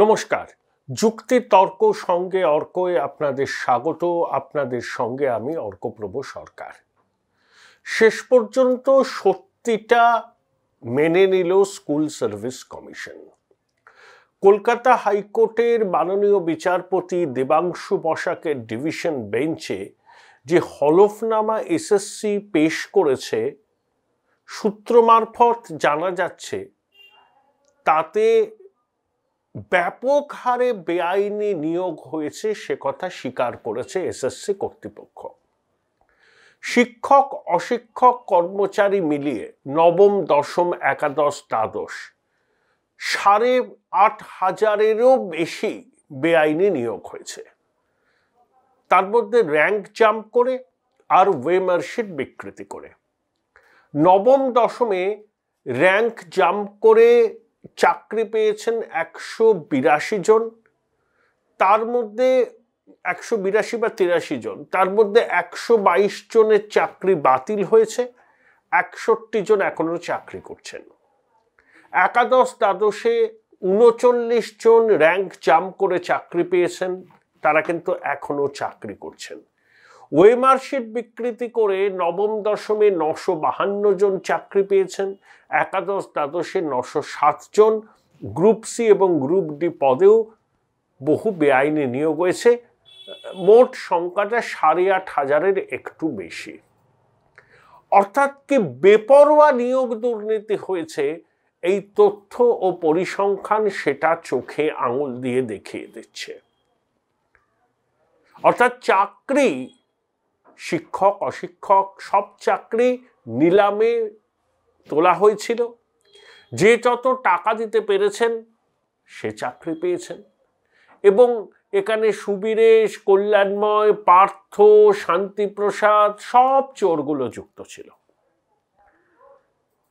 নমস্কার। যুক্তি তর্ক সঙ্গে অর্কয়ে আপনাদের স্বাগত। আপনাদের সঙ্গে আমি অর্কপ্রভ সরকার। শেষ পর্যন্ত সত্যিটা মেনে নিল স্কুল সার্ভিস কমিশন। কলকাতা হাইকোর্টের মাননীয় বিচারপতি দেবাংশু বসাকের ডিভিশন বেঞ্চে যে হলফনামা এসএসসি পেশ করেছে, সূত্র মারফত জানা যাচ্ছে তাতে ব্যাপক হারে বেআইনি নিয়োগ হয়েছে, সে কথা স্বীকার করেছে এসএসসি কর্তৃপক্ষ। শিক্ষক অশিক্ষক কর্মচারী মিলিয়ে নবম দশম একাদশ দ্বাদশ ৮,৫০০-এরও বেশি বেআইনি নিয়োগ হয়েছে। তার মধ্যে র্যাঙ্ক জাম্প করে আর ওয়েমার্কশিট বিকৃতি করে। নবম দশমে র্যাঙ্ক জাম্প করে চাকরি পেয়েছেন ১৮২ জন, তার মধ্যে ১৮২ বা ৮৩ জন, তার মধ্যে ১২২ জনের চাকরি বাতিল হয়েছে, ৬১ জন এখনো চাকরি করছেন। একাদশ দ্বাদশে ৩৯ জন র্যাঙ্ক জাম্প করে চাকরি পেয়েছেন, তারা কিন্তু এখনো চাকরি করছেন। ওয়েমার্কশিট বিকৃতি করে নবম দশমে ৯৫২ জন চাকরি পেয়েছেন, একাদশ দ্বাদশে ৯০৭ জন। গ্রুপ সি এবং গ্রুপ ডি পদেও বহু বেআইনি নিয়োগ হয়েছে। মোট সংখ্যাটা ৮,৫০০-এর একটু বেশি। অর্থাৎ কি বেপরোয়া নিয়োগ দুর্নীতি হয়েছে, এই তথ্য ও পরিসংখ্যান সেটা চোখে আঙুল দিয়ে দেখিয়ে দিচ্ছে। অর্থাৎ চাকরি, শিক্ষক অশিক্ষক সব চাকরি নিলামে তোলা হয়েছিল। যে যত টাকা দিতে পেরেছেন সে চাকরি পেয়েছেন, এবং এখানে সুবীরেশ, কল্যাণময়, পার্থ, শান্তিপ্রসাদ সব চোরগুলো যুক্ত ছিল।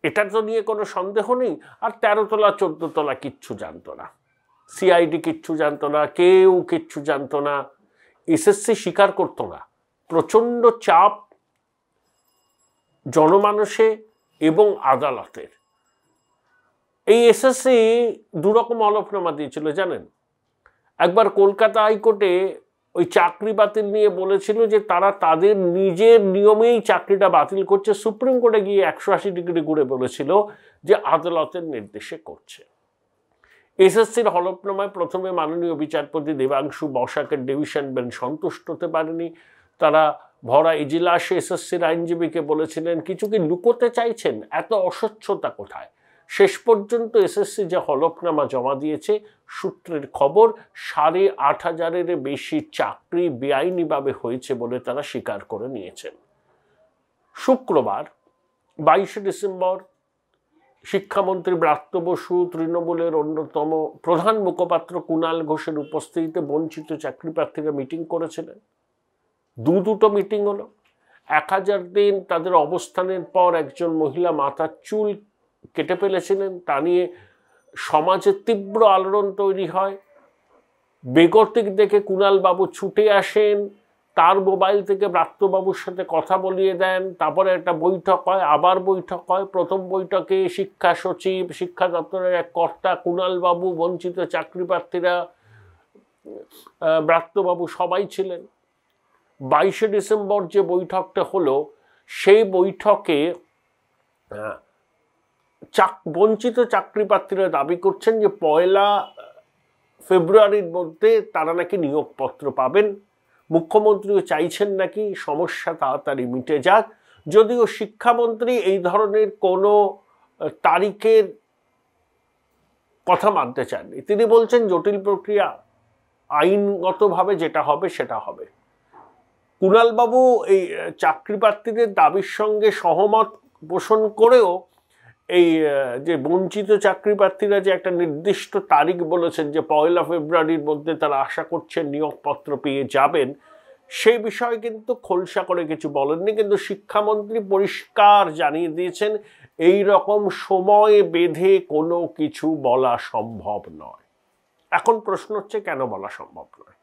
এটা তো নিয়ে কোনো সন্দেহ নেই। আর ১৩ তলা ১৪ তলা কিচ্ছু জানতো না, সিআইডি কিচ্ছু জানতো না, কেউ কিচ্ছু জানতো না, এসএসসি স্বীকার করতো না। প্রচণ্ড চাপ জনমানসে এবং আদালতের। এই এসএসসি দুরকম হলফনামা দিয়েছিল জানেন। একবার কলকাতা হাইকোর্টে ওই চাকরি বাতিল নিয়ে বলেছিল যে তারা তাদের নিজের নিয়মেই চাকরিটা বাতিল করছে। সুপ্রিম কোর্টে গিয়ে ১৮০ ডিগ্রি ঘুরে বলেছিল যে আদালতের নির্দেশে করছে। এসএসসির হলফনামায় প্রথমে মাননীয় বিচারপতি দেবাংশু বসাকের ডিভিশন বেঞ্চ সন্তুষ্ট হতে পারেনি। তারা ভরা ইজলাসে এসএসসির আইনজীবীকে বলেছিলেন, কিছু কি লুকোতে চাইছেন, এত অস্বচ্ছতা কোথায়? শেষ পর্যন্ত এসএসসি যে হলফনামা জমা দিয়েছে, সূত্রের খবর ৮,৫০০-এর বেশি চাকরি বেআইনিভাবে হয়েছে বলে তারা স্বীকার করে নিয়েছেন। শুক্রবার ২২ ডিসেম্বর শিক্ষামন্ত্রী ব্রাত্য বসু, তৃণমূলের অন্যতম প্রধান মুখপাত্র কুণাল ঘোষের উপস্থিতিতে বঞ্চিত চাকরি প্রার্থীরা মিটিং করেছিলেন। দুটো মিটিং হলো। ১০০০ দিন তাদের অবস্থানের পর একজন মহিলা মাথার চুল কেটে ফেলেছিলেন, তা নিয়ে সমাজে তীব্র আলোড়ন তৈরি হয়। বেগতিক দেখে কুণালবাবু ছুটে আসেন, তার মোবাইল থেকে ব্রাত্যবাবুর সাথে কথা বলিয়ে দেন। তারপরে একটা বৈঠক হয়, আবার বৈঠক হয়। প্রথম বৈঠকে শিক্ষা সচিব, শিক্ষা দপ্তরের এক কর্তা, কুণালবাবু, বঞ্চিত চাকরি প্রার্থীরা, ব্রাত্যবাবু সবাই ছিলেন। ২২ ডিসেম্বর যে বৈঠকটা হলো, সেই বৈঠকে বঞ্চিত চাকরি প্রার্থীরা দাবি করছেন যে ১ ফেব্রুয়ারির মধ্যে তারা নাকি নিয়োগপত্র পাবেন। মুখ্যমন্ত্রীও চাইছেন নাকি সমস্যা তাড়াতাড়ি মিটে যাক, যদিও শিক্ষামন্ত্রী এই ধরনের কোনো তারিখের কথা মানতে চাননি। তিনি বলছেন জটিল প্রক্রিয়া, আইনগতভাবে যেটা হবে সেটা হবে। কুণালবাবু এই চাকরি প্রার্থীদের দাবির সঙ্গে সহমত পোষণ করেও এই যে বঞ্চিত চাকরি প্রার্থীরা যে একটা নির্দিষ্ট তারিখ বলেছেন যে ১ ফেব্রুয়ারির মধ্যে তারা আশা করছেন নিয়োগপত্র পেয়ে যাবেন, সেই বিষয়ে কিন্তু খোলসা করে কিছু বলেননি। কিন্তু শিক্ষামন্ত্রী পরিষ্কার জানিয়ে দিয়েছেন এই রকম সময় বেঁধে কোনো কিছু বলা সম্ভব নয়। এখন প্রশ্ন হচ্ছে কেন বলা সম্ভব নয়?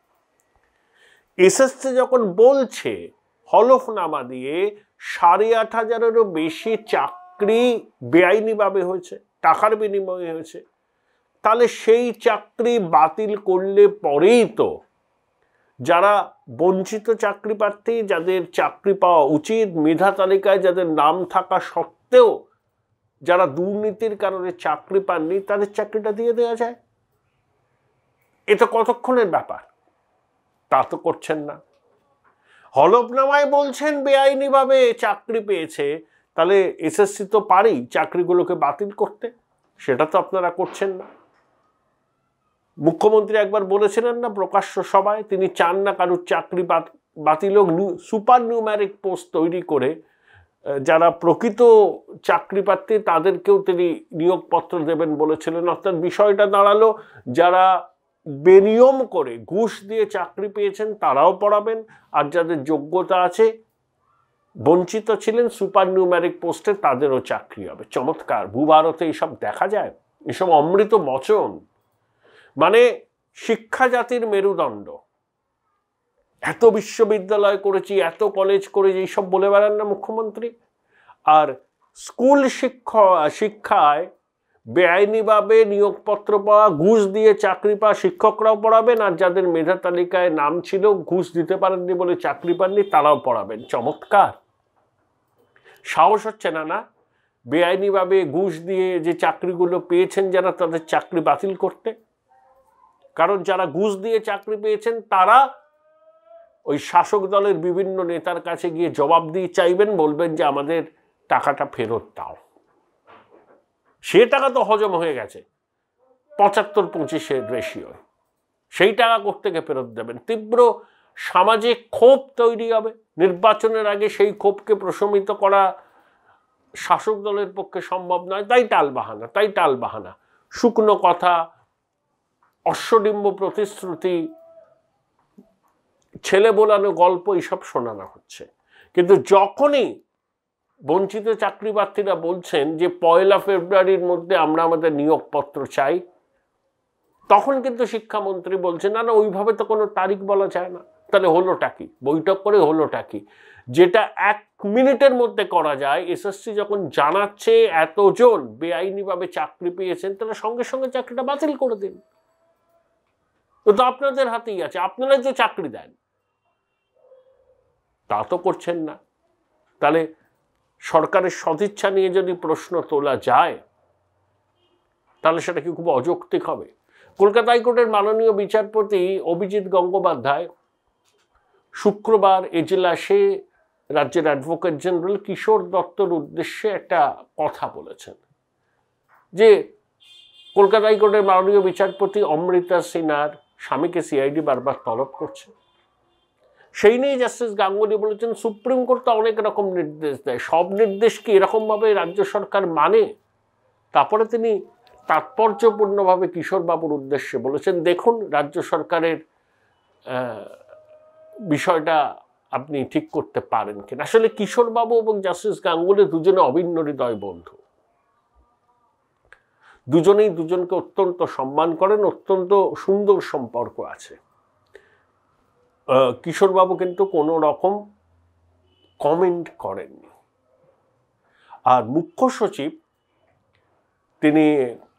এসএসসি যখন বলছে হলফনামা দিয়ে ৮,৫০০-এরও বেশি চাকরি বেআইনিভাবে হয়েছে, টাকার বিনিময়ে হয়েছে, তাহলে সেই চাকরি বাতিল করলে পরেই তো যারা বঞ্চিত চাকরি প্রার্থী, যাদের চাকরি পাওয়া উচিত, মেধা তালিকায় যাদের নাম থাকা সত্ত্বেও যারা দুর্নীতির কারণে চাকরি পাননি, তাদের চাকরিটা দিয়ে দেওয়া যায়। এটা কতক্ষণের ব্যাপার? তা তো করছেন না। হলফনামায় বলছেন বেআইনিভাবে চাকরি পেয়েছে, তাহলে এসএসসি তো পারেই চাকরিগুলোকে বাতিল করতে, সেটা তো আপনারা করছেন না। মুখ্যমন্ত্রী একবার বলেছিলেন না প্রকাশ্য সভায়, তিনি চান না কারোর চাকরি বাতিল হোক, সুপার নিউম্যারিক পোস্ট তৈরি করে যারা প্রকৃত চাকরি প্রার্থী তাদেরকেও তিনি নিয়োগপত্র দেবেন বলেছিলেন। অর্থাৎ বিষয়টা দাঁড়ালো যারা বেনিয়ম করে ঘুষ দিয়ে চাকরি পেয়েছেন তারাও পড়াবেন, আর যাদের যোগ্যতা আছে, বঞ্চিত ছিলেন সুপার নিউম্যারিক পোস্টে, তাদেরও চাকরি হবে। চমৎকার। ভূভারতে এইসব দেখা যায়, এসব অমৃত বচন। মানে শিক্ষা জাতির মেরুদণ্ড। এত বিশ্ববিদ্যালয় করেছি, এত কলেজ করেছি, এইসব বলে বেড়ান না মুখ্যমন্ত্রী। আর স্কুল শিক্ষায় বেআইনিভাবে নিয়োগপত্র পাওয়া, ঘুষ দিয়ে চাকরি পাওয়া শিক্ষকরাও পড়াবেন, আর যাদের মেধা তালিকায় নাম ছিল ঘুষ দিতে পারেননি বলে চাকরি পাননি তারাও পড়াবেন। চমৎকার। সাহস হচ্ছে না না বেআইনিভাবে ঘুষ দিয়ে যে চাকরিগুলো পেয়েছেন যারা, তাদের চাকরি বাতিল করতে? কারণ যারা ঘুষ দিয়ে চাকরি পেয়েছেন তারা ওই শাসক দলের বিভিন্ন নেতার কাছে গিয়ে জবাবদিহি চাইবেন, বলবেন যে আমাদের টাকাটা ফেরত দাও। সে টাকা তো হজম হয়ে গেছে ৭৫-২৫ রেশিও, সেই টাকা কোত্থেকে ফেরত দেবেন? তীব্র সামাজিক ক্ষোভ তৈরি হবে। নির্বাচনের আগে সেই ক্ষোভকে প্রশমিত করা শাসক দলের পক্ষে সম্ভব নয়। তাই টালবাহানা, শুকনো কথা, অশ্বডিম্ব প্রতিশ্রুতি, ছেলে বোলানো গল্প, এইসব শোনানো হচ্ছে। কিন্তু যখনই বঞ্চিত চাকরি প্রার্থীরা বলছেন যে ১ ফেব্রুয়ারির মধ্যে আমরা আমাদের নিয়োগপত্র চাই, তখন কিন্তু শিক্ষামন্ত্রী বলছেন না না, ওইভাবে তো কোনো তারিখ বলা যায় না। তাহলে হলোটা কি? বৈঠক করে হলোটা কি? যেটা ১ মিনিটের মধ্যে করা যায়, এসএসসি যখন জানাচ্ছে এতজন বেআইনিভাবে চাকরি পেয়েছেন, তাহলে সঙ্গে সঙ্গে চাকরিটা বাতিল করে দিন। তো আপনাদের হাতেই আছে, আপনারা যে চাকরি দেন। তা তো করছেন না। তাহলে সরকারের সদিচ্ছা নিয়ে যদি প্রশ্ন তোলা যায়, তাহলে সেটা কি খুব অযৌক্তিক হবে? কলকাতা হাইকোর্টের মাননীয় বিচারপতি অভিজিৎ গঙ্গোপাধ্যায় শুক্রবার এজলাসে রাজ্যের অ্যাডভোকেট জেনারেল কিশোর দত্তর উদ্দেশ্যে একটা কথা বলেছেন যে কলকাতা হাইকোর্টের মাননীয় বিচারপতি অমৃতা সিনহার স্বামীকে সিআইডি বারবার তলব করছে। সেই নিয়ে জাস্টিস গাঙ্গুলি বলেছেন সুপ্রিম কোর্ট তো অনেক রকম নির্দেশ দেয়, সব নির্দেশ কি এরকমভাবে রাজ্য সরকার মানে? তারপরে তিনি তাৎপর্যপূর্ণভাবে কিশোরবাবুর উদ্দেশ্যে বলেছেন, দেখুন রাজ্য সরকারের বিষয়টা আপনি ঠিক করতে পারেন কিনা। আসলে কিশোরবাবু এবং জাস্টিস গাঙ্গুলি দুজনে অভিন্ন হৃদয় বন্ধু, দুজনেই দুজনকে অত্যন্ত সম্মান করেন, অত্যন্ত সুন্দর সম্পর্ক আছে। কিশোরবাবু কিন্তু কোনো রকম কমেন্ট করেননি। আর মুখ্য সচিব তিনি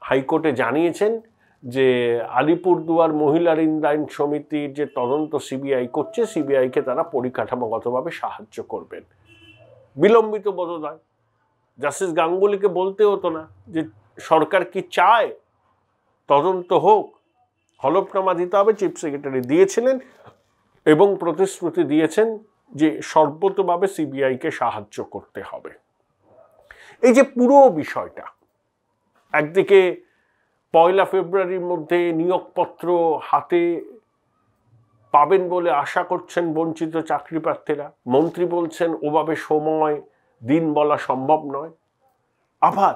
হাইকোর্টে জানিয়েছেন যে আলিপুরদুয়ার মহিলা ঋণদান সমিতির যে তদন্ত সিবিআই করছে, সিবিআইকে তারা পরিকাঠামোগতভাবে সাহায্য করবেন। বিলম্বিত বোধহয় জাস্টিস গাঙ্গুলিকে বলতে হতো না যে সরকার কি চায় তদন্ত হোক, হলফনামা দিতে হবে। চিফ সেক্রেটারি দিয়েছিলেন এবং প্রতিশ্রুতি দিয়েছেন যে সর্বতোভাবে সিবিআইকে সাহায্য করতে হবে। এই যে পুরো বিষয়টা, একদিকে ১ ফেব্রুয়ারির মধ্যে নিয়োগপত্র হাতে পাবেন বলে আশা করছেন বঞ্চিত চাকরি প্রার্থীরা, মন্ত্রী বলছেন ওভাবে সময় দিন বলা সম্ভব নয়। আবার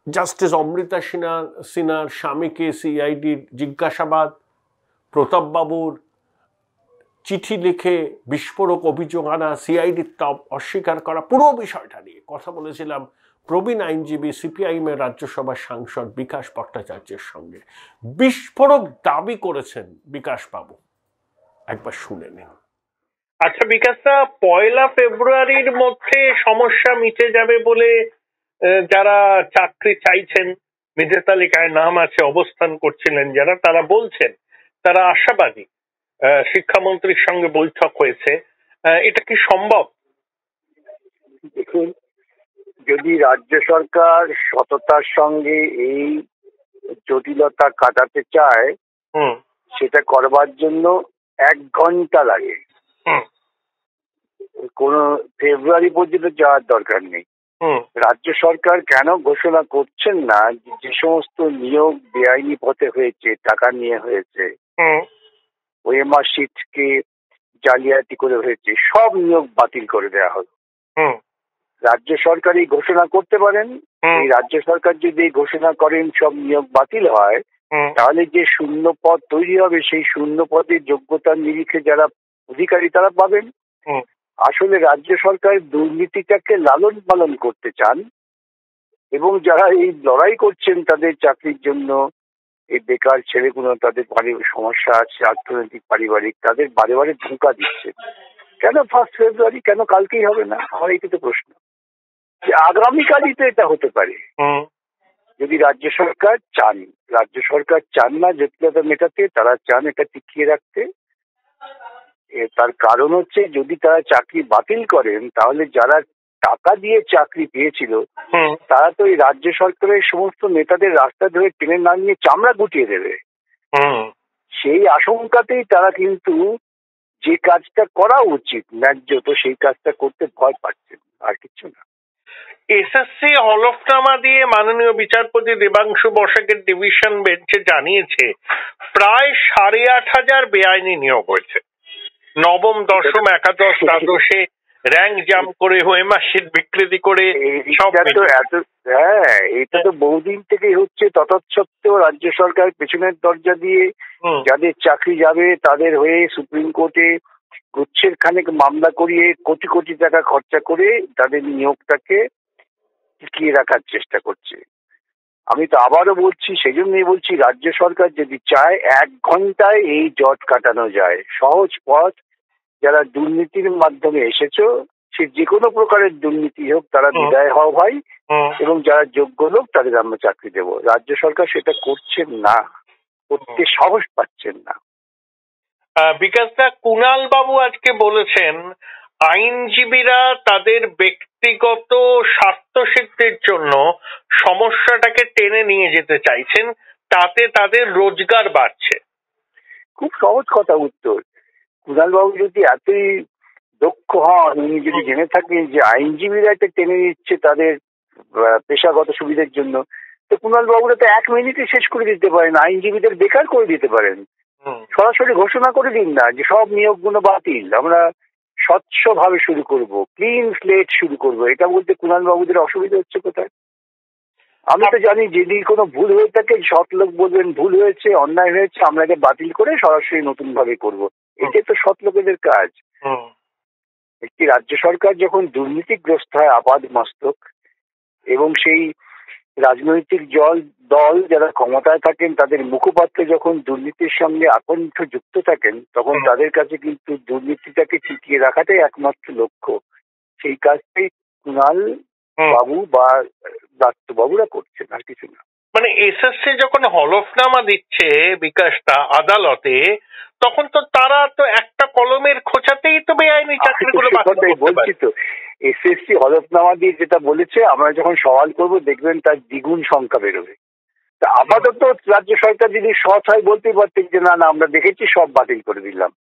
জাস্টিস অমৃতা সিনহার স্বামীকে সিআইডির জিজ্ঞাসাবাদ, প্রতাপবাবুর চিঠি লিখে বিস্ফোরক অভিযোগ আনা, সিআইডির তা অস্বীকার করা, পুরো বিষয়টা নিয়ে কথা বলেছিলাম প্রবীণ আইনজীবী সিপিআইএমের রাজ্যসভার সাংসদ বিকাশ ভট্টাচার্যের সঙ্গে। বিস্ফোরক দাবি করেছেন বিকাশবাবু, একবার শুনে নিন। আচ্ছা বিকাশদা, ১ ফেব্রুয়ারির মধ্যে সমস্যা মিটে যাবে বলে যারা চাকরি চাইছেন মেধা তালিকায় নাম আছে, অবস্থান করছিলেন যারা, তারা বলছেন তারা আশাবাদী। শিক্ষামন্ত্রীর সঙ্গে বৈঠক হয়েছে, এটা কি সম্ভব? দেখুন, যদি রাজ্য সরকার সততার সঙ্গে এই জটিলতা কাটাতে চায়, সেটা করবার জন্য 1 ঘন্টা লাগে। কোনো ফেব্রুয়ারি পর্যন্ত যাওয়ার দরকার নেই। রাজ্য সরকার কেন ঘোষণা করছেন না যে সমস্ত নিয়োগ বেআইনি পথে হয়েছে, টাকা নিয়ে হয়েছে, ওএমআর শিটকে জালিয়াতি করে হয়েছে, সব নিয়োগ বাতিল করে দেওয়া হলো। রাজ্য সরকার এই ঘোষণা করতে পারেন। এই রাজ্য সরকার যদি এই ঘোষণা করেন সব নিয়োগ বাতিল হয়, তাহলে যে শূন্য পদ তৈরি হবে সেই শূন্য পদের যোগ্যতার নিরিখে যারা অধিকারী তারা পাবেন। আসলে রাজ্য সরকার দুর্নীতিটাকে লালন পালন করতে চান, এবং যারা এই লড়াই করছেন তাদের চাকরির জন্য, এই বেকার ছেলেগুলো, তাদের সমস্যা আছে অর্থনৈতিক পারিবারিক, তাদের বারে বারে ধোঁকা দিচ্ছে। কেন 1 ফেব্রুয়ারি, কেন কালকেই হবে না? আমার এইটা তো প্রশ্ন, যে আগামীকালই তো এটা হতে পারে যদি রাজ্য সরকার চান। রাজ্য সরকার চান না জটিলতা মেটাতে, তারা চান এটা টিকিয়ে রাখতে। তার কারণ হচ্ছে, যদি তারা চাকরি বাতিল করেন তাহলে যারা টাকা দিয়ে চাকরি পেয়েছিল তারা তো এই রাজ্য সরকারের সমস্ত নেতাদের রাস্তা ধরে টেনে নামিয়ে চামড়া গুটিয়ে দেবে। সেই আশঙ্কাতেই তারা কিন্তু যে কাজটা করা উচিত ন্যায্য, তো সেই কাজটা করতে ভয় পাচ্ছেন, আর কিছু না। এসএসসি হলফনামা দিয়ে মাননীয় বিচারপতি দেবাংশু বসাকের ডিভিশন বেঞ্চে জানিয়েছে প্রায় 8,500 বেআইনি নিয়োগ হয়েছে। নবম, দশম, একাদশ, দ্বাদশে র্যাঙ্ক জাম্প করে, ওএমআর শিট বিকৃতি করে, এটা তো বহুদিন থেকেই হচ্ছে। তৎসত্ত্বেও রাজ্য সরকার পেছনের দরজা দিয়ে যাদের চাকরি যাবে তাদের হয়ে সুপ্রিম কোর্টে গুচ্ছের খানেক মামলা করিয়ে কোটি কোটি টাকা খরচা করে তাদের নিয়োগটাকে টিকিয়ে রাখার চেষ্টা করছে। আমি তো আবারও বলছি, সেই জন্যই বলছি, রাজ্য সরকার যদি চায় 1 ঘন্টায় এই জট কাটানো যায়। সহজ পথ, যারা দুর্নীতির মাধ্যমে এসেছো, সে যে কোনো প্রকারের দুর্নীতি হোক, তারা বিদায় হও ভাই, এবং যারা যোগ্য লোক তাদের আমরা চাকরি দেবো। রাজ্য সরকার সেটা করছেন না, করতে সাহস পাচ্ছেন না। বিকাশ দা, কুণাল বাবু আজকে বলেছেন আইনজীবীরা তাদের ব্যক্তিগত স্বার্থ সিদ্ধির জন্য সমস্যাটাকে টেনে নিয়ে যেতে চাইছেন, তাতে তাদের রোজগার বাড়ছে। খুব সহজ কথা উত্তর। কুণাল বাবু যদি এতই দক্ষ হন, উনি যদি জেনে থাকেন যে আইনজীবীরা এটা টেনে নিচ্ছে তাদের পেশাগত সুবিধার জন্য, তো কুণাল বাবুরা তো 1 মিনিটে শেষ করে দিতে পারেন, আইনজীবীদের বেকার করে দিতে পারেন। সরাসরি ঘোষণা করে দিন না যে সব নিয়োগগুলো বাতিল, আমরা স্বচ্ছভাবে শুরু করব, ক্লিন স্লেট শুরু করব। এটা বলতে কুণাল বাবুদের অসুবিধা হচ্ছে কোথায়? আমি তো জানি যদি কোনো ভুল হয়ে থাকে সৎ লোক বলবেন ভুল হয়েছে, অন্যায় হয়েছে, আমরা এটা বাতিল করে সরাসরি নতুন ভাবে করবো। এটাই তো সৎ লোকেদের কাজ। একটি রাজ্য সরকার যখন দুর্নীতিগ্রস্ত হয় আপাদ মস্তক, এবং সেই রাজনৈতিক দল যারা ক্ষমতায় থাকেন তাদের মুখপাত্র যখন দুর্নীতির সঙ্গে আকণ্ঠ যুক্ত থাকেন, তখন তাদের কাছে কিন্তু দুর্নীতিটাকে টিকিয়ে রাখাটাই একমাত্র লক্ষ্য। সেই কাজটাই কুণাল বাবু বা দত্তবাবুরা করছেন, আর কিছু না। মানে এসএসসি যখন হলফনামা দিচ্ছে বিকাশটা আদালতে, তখন তো তারা তো একটা কলমের খোঁচাতেই তো বেআইনি চাকরিগুলো বলছি তো। এসএসসি হলফনামা দিয়ে যেটা বলেছে, আমরা যখন সওয়াল করব দেখবেন তার দ্বিগুণ সংখ্যা বেরোবে। তা আপাতত রাজ্য সরকার যদি সৎ হয় বলতেই পারতেন যে না না আমরা দেখেছি সব বাতিল করে দিলাম।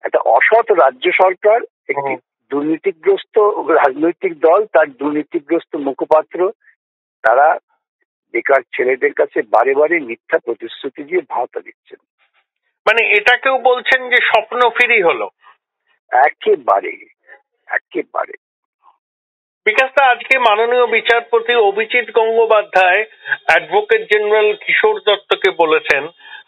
একটা অসৎ রাজ্য সরকার, একটি দুর্নীতিগ্রস্ত রাজনৈতিক দল, তার দুর্নীতিগ্রস্ত মুখপাত্র, তারা বেকার ছেলেদের কাছে বারে বারে মিথ্যা প্রতিশ্রুতি দিয়ে ভাওতা দিচ্ছেন। মানে এটাকেও বলছেন যে স্বপ্ন ফিরি হলো। একেবারে একেবারে। বিকাশদা, আজকে মাননীয় বিচারপতি অভিজিৎ গঙ্গোপাধ্যায় অ্যাডভোকেট জেনারেল কিশোর দত্তকে বলেছেন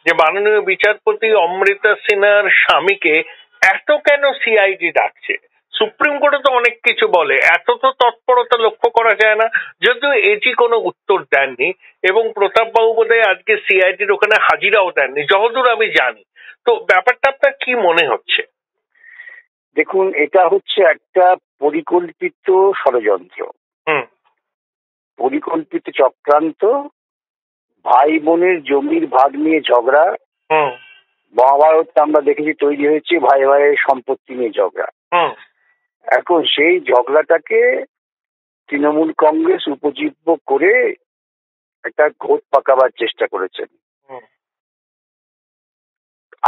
যে মাননীয় বিচারপতি অমৃতা সিনহার স্বামীকে এত কেন সিআইডি ডাকছে। সুপ্রিম কোর্টে তো অনেক কিছু বলে, এত তো তৎপরতা লক্ষ্য করা যায় না। যদিও এটি কোনো উত্তর দেননি, এবং প্রতাপবাবু বোধহয় আজকে সিআইডির ওখানে হাজিরাও দেননি যতদূর আমি জানি। তো ব্যাপারটা আপনার কি মনে হচ্ছে? দেখুন, এটা হচ্ছে একটা পরিকল্পিত ষড়যন্ত্র, পরিকল্পিত চক্রান্ত, ভাই বোনের জমির ভাগ নিয়ে ঝগড়া, মহাভারত আমরা দেখেছি তৈরি হয়েছে ভাই ভাইয়ের সম্পত্তি নিয়ে ঝগড়া। এখন সেই ঝগড়াটাকে তৃণমূল কংগ্রেস উপজীব্য করে একটা ঘোট পাকাবার চেষ্টা করেছেন।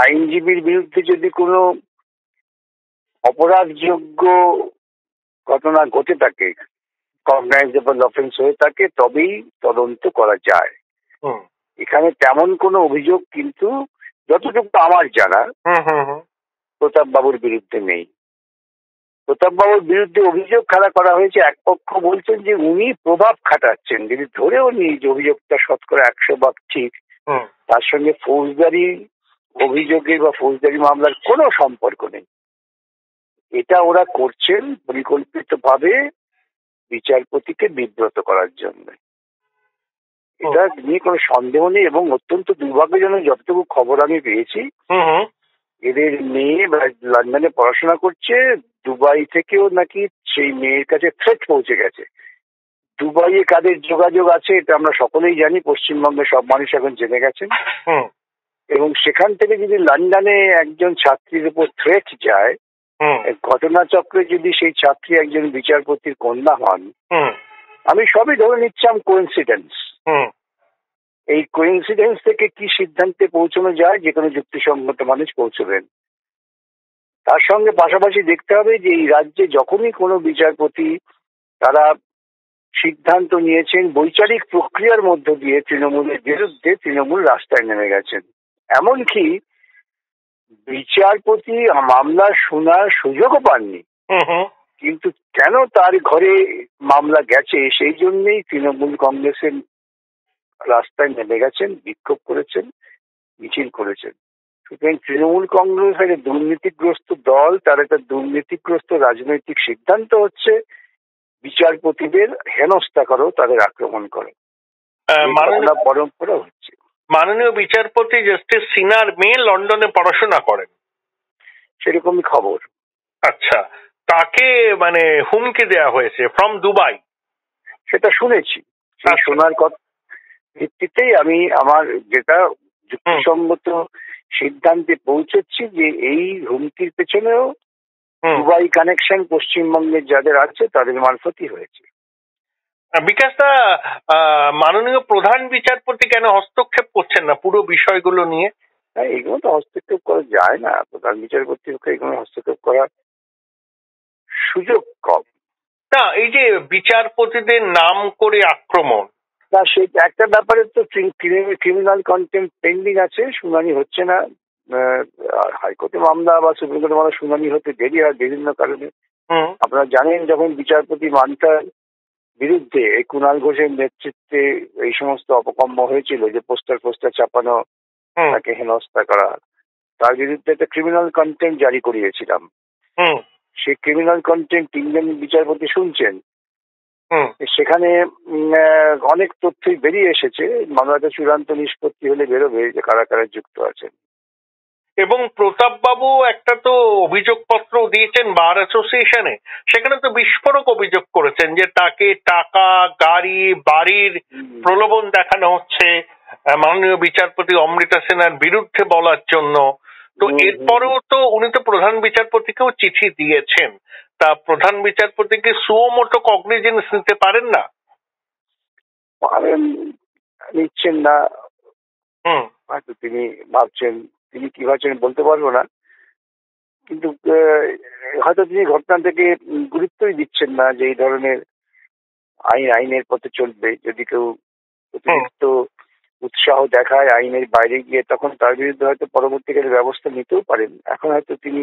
আইনজীবীর বিরুদ্ধে যদি কোনো অপরাধযোগ্য ঘটনা ঘটে থাকে, কগনাইজেবল অফেন্স হয়ে থাকে, তবেই তদন্ত করা যায়। এখানে তেমন কোনো অভিযোগ কিন্তু যতটুকু আমার জানা প্রতাপ বাবুর বিরুদ্ধে নেই। প্রতাপ বাবুর বিরুদ্ধে অভিযোগ খাড়া করা হয়েছে, এক পক্ষ বলছেন যে উনি প্রভাব খাটাচ্ছেন। যদি ধরেও নিই যে অভিযোগটা 100% ঠিক, তার সঙ্গে ফৌজদারি অভিযোগের বা ফৌজদারি মামলার কোনো সম্পর্ক নেই। এটা ওরা করছেন পরিকল্পিতভাবে বিচারপতিকে বিব্রত করার জন্য। এটা নিয়ে কোনো সন্দেহ নেই। এবং অত্যন্ত দুর্ভাগ্যজনক, যতটুকু খবর আমি পেয়েছি, এদের মেয়ে লন্ডনে পড়াশোনা করছে, দুবাই থেকেও নাকি সেই মেয়ের কাছে থ্রেট পৌঁছে গেছে। দুবাইয়ে কাদের যোগাযোগ আছে এটা আমরা সকলেই জানি, পশ্চিমবঙ্গে সব মানুষ এখন জেনে গেছেন। এবং সেখান থেকে যদি লন্ডনে একজন ছাত্রীর উপর থ্রেট যায়, ঘটনাচক্রে যদি সেই ছাত্রী একজন বিচারপতির কন্যা হন, আমি সবই ধরে নিচ্ছিলাম কোইন্সিডেন্স। এই কোইন্সিডেন্স থেকে কি সিদ্ধান্তে পৌঁছানো যায়, যে কোনো যুক্তিসঙ্গত মানুষ পৌঁছবেন। তার সঙ্গে পাশাপাশি দেখতে হবে যে এই রাজ্যে যখনই কোনো বিচারপতি তারা সিদ্ধান্ত নিয়েছেন, বৈচারিক প্রক্রিয়ার মধ্য দিয়ে তৃণমূলের বিরুদ্ধে তৃণমূল রাস্তায় নেমে গেছেন। এমনকি বিচারপতি মামলা শোনার সুযোগও পাননি, কিন্তু কেন তার ঘরে মামলা গেছে সেই জন্যই তৃণমূল কংগ্রেসের রাস্তায় নেমে গেছেন, বিক্ষোভ করেছেন, মিছিল করেছেন। সুতরাং তৃণমূল কংগ্রেস একটা দুর্নীতিগ্রস্ত দল, তার একটা দুর্নীতিগ্রস্ত রাজনৈতিক সিদ্ধান্ত হচ্ছে বিচারপতিদের হেনস্থা করো, তাদের আক্রমণ করো, পরম্পরা হচ্ছে। মাননীয় বিচারপতি জাস্টিস সিনহার মেয়ে লন্ডনে পড়াশোনা করেন, সেরকমই খবর। আচ্ছা, তাকে মানে হুমকি দেওয়া হয়েছে ফ্রম দুবাই, সেটা শুনেছি। শোনার কথা ভিত্তিতেই আমি আমার যেটা যুক্তিসঙ্গত সিদ্ধান্তে পৌঁছেছি যে এই হুমকির পেছনেও দুবাই কানেকশন পশ্চিমবঙ্গের যাদের আছে তাদের মারফতই হয়েছে। বিকাশ দা, মাননীয় প্রধান বিচারপতি কেন হস্তক্ষেপ করছেন না পুরো বিষয়গুলো নিয়ে? এগুলো তো হস্তক্ষেপ করা যায় না, প্রধান বিচারপতির পক্ষে এগুলো হস্তক্ষেপ করার সুযোগ কম। না, এই যে বিচারপতিদের নাম করে আক্রমণ, না সেই একটা ব্যাপারে তো ক্রিমিনাল কন্টেম্প্ট পেন্ডিং আছে, শুনানি হচ্ছে না। হাইকোর্টে মামলা বা সুপ্রিম কোর্টে মামলা শুনানি হতে দেরি হয় বিভিন্ন কারণে। আপনারা জানেন যখন বিচারপতি মান্তার বিরুদ্ধে এই কুণাল ঘোষের নেতৃত্বে এই সমস্ত অপকর্ম হয়েছিল, যে পোস্টার চাপানো, তাকে হেনস্থা করা, তার বিরুদ্ধে একটা ক্রিমিনাল কন্টেম্প্ট জারি করিয়েছিলাম। সেই ক্রিমিনাল কন্টেম্প্ট 3 জন বিচারপতি শুনছেন। সেখানে অনেক তথ্যই বেরিয়ে এসেছে, মামলাটা চূড়ান্ত নিষ্পত্তি হলে বেরোবে যে কারা কারা যুক্ত আছেন। এবং প্রতাপ বাবু একটা তো অভিযোগপত্র দিয়েছেন বার অ্যাসোসিয়েশনে, সেখানে তো বিস্ফোরক অভিযোগ করেছেন যে তাকে টাকা, গাড়ি, বাড়ির প্রলোভন দেখানো হচ্ছে মাননীয় বিচারপতি অমৃতা সিনহার বিরুদ্ধে বলার জন্য। তো এরপরেও তো উনি তো প্রধান বিচারপতিকেও চিঠি দিয়েছেন, তা প্রধান বিচারপতিকে সুমোটো কগনিজেন্স নিতে পারেন না? নিচ্ছেন না, হয়তো তিনি ভাবছেন, তিনি কি ভাবছেন বলতে পারবো না, কিন্তু হয়তো তিনি ঘটনা থেকে গুরুত্বই দিচ্ছেন না যে এই ধরনের আইনের পথে চলবে। যদি কেউ অতিরিক্ত উৎসাহ দেখায় আইনের বাইরে গিয়ে, তখন তার বিরুদ্ধে হয়তো পরবর্তীকালে ব্যবস্থা নিতেও পারেন। এখন হয়তো তিনি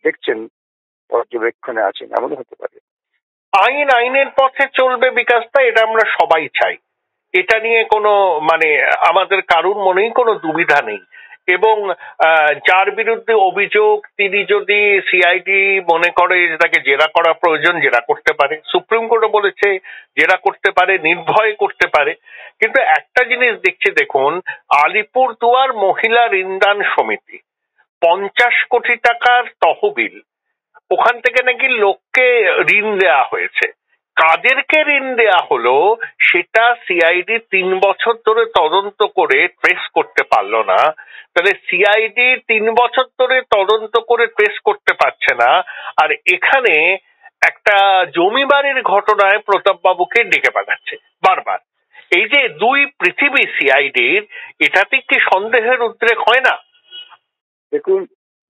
দেখছেন, পর্যবেক্ষণে আছেন, এমনও হতে পারে। আইনের পথে চলবে বিকাশটা, এটা আমরা সবাই চাই, এটা নিয়ে কোনো মানে আমাদের কারুর মনেই কোনো দুবিধা নেই। এবং যার বিরুদ্ধে অভিযোগ তিনি যদি সিআইডি মনে করে যে তাকে জেরা করা প্রয়োজন, জেরা করতে পারে। সুপ্রিম কোর্টও বলেছে জেরা করতে পারে, নির্ভয়ে করতে পারে। কিন্তু একটা জিনিস দেখছি, দেখুন, আলিপুরদুয়ার মহিলা ঋণদান সমিতি 50 কোটি টাকার তহবিল, ওখান থেকে নাকি লোককে ঋণ দেওয়া হয়েছে, কাদেরকে ঋণ দেয়া হলো সেটা সিআইডি 3 বছর ধরে তদন্ত করে ট্রেস করতে পারলো না। তাহলে সিআইডি 3 বছর ধরে তদন্ত করে ট্রেস করতে পারছে না, আর এখানে একটা জমি বাড়ির ঘটনায় প্রতাপ বাবুকে ডেকে পাঠাচ্ছে বারবার। এই যে দুই পৃথিবী সিআইডির, এটাতে কি সন্দেহের উদ্রেক হয় না? দেখুন,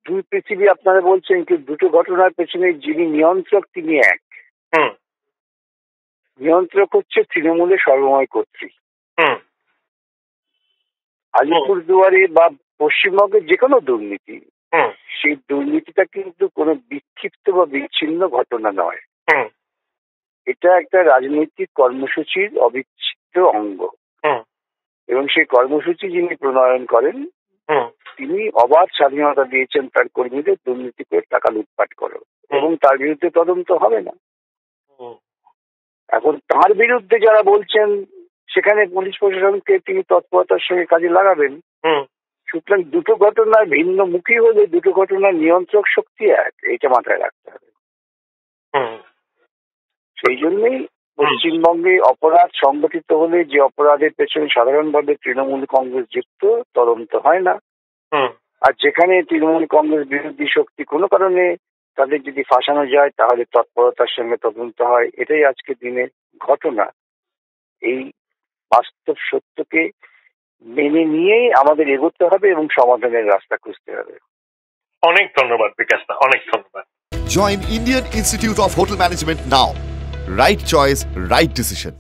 দুই পৃথিবী আপনারা বলছেন, কিন্তু দুটো ঘটনার পেছনে যিনি নিয়ন্ত্রক তিনি এক। নিয়ন্ত্রক হচ্ছে তৃণমূলের সর্বময় কর্ত্রী। আলিপুরদুয়ারে বা পশ্চিমবঙ্গের যে কোনো দুর্নীতি, সেই দুর্নীতিটা কিন্তু কোনো বিক্ষিপ্ত বা বিচ্ছিন্ন ঘটনা নয়। এটা একটা রাজনৈতিক কর্মসূচির অবিচ্ছেদ্য অঙ্গ, এবং সেই কর্মসূচি যিনি প্রণয়ন করেন তিনি অবাধ স্বাধীনতা দিয়েছেন তার কর্মীদের দুর্নীতি করে টাকা লুটপাট করো, এবং তার বিরুদ্ধে তদন্ত হবে না। এখন তার বিরুদ্ধে যারা বলছেন সেখানে পুলিশ প্রশাসনকে তিনি তৎপরতার সঙ্গে কাজে লাগাবেন। সুতরাং দুটো ঘটনার ভিন্ন মুখী হলে দুটো ঘটনার নিয়ন্ত্রক শক্তি এক, এটা মাথায় রাখতে হবে। সেই জন্যই পশ্চিমবঙ্গে অপরাধ সংগঠিত হলে যে অপরাধের পেছনে সাধারণভাবে তৃণমূল কংগ্রেস যুক্ত, তদন্ত হয় না। আর যেখানে তৃণমূল কংগ্রেস বিরোধী শক্তি কোনো কারণে তাদের যদি ফাঁসানো যায় তাহলে তৎপরতার সঙ্গে তদন্ত হয়। এটাই আজকের দিনের ঘটনা। এই বাস্তব সত্যকে মেনে নিয়েই আমাদের এগোতে হবে এবং সমাধানের রাস্তা খুঁজতে হবে। অনেক ধন্যবাদ বিকাশ দা, অনেক ধন্যবাদ। Join Indian Institute of Hotel Management now. Right choice, right decision.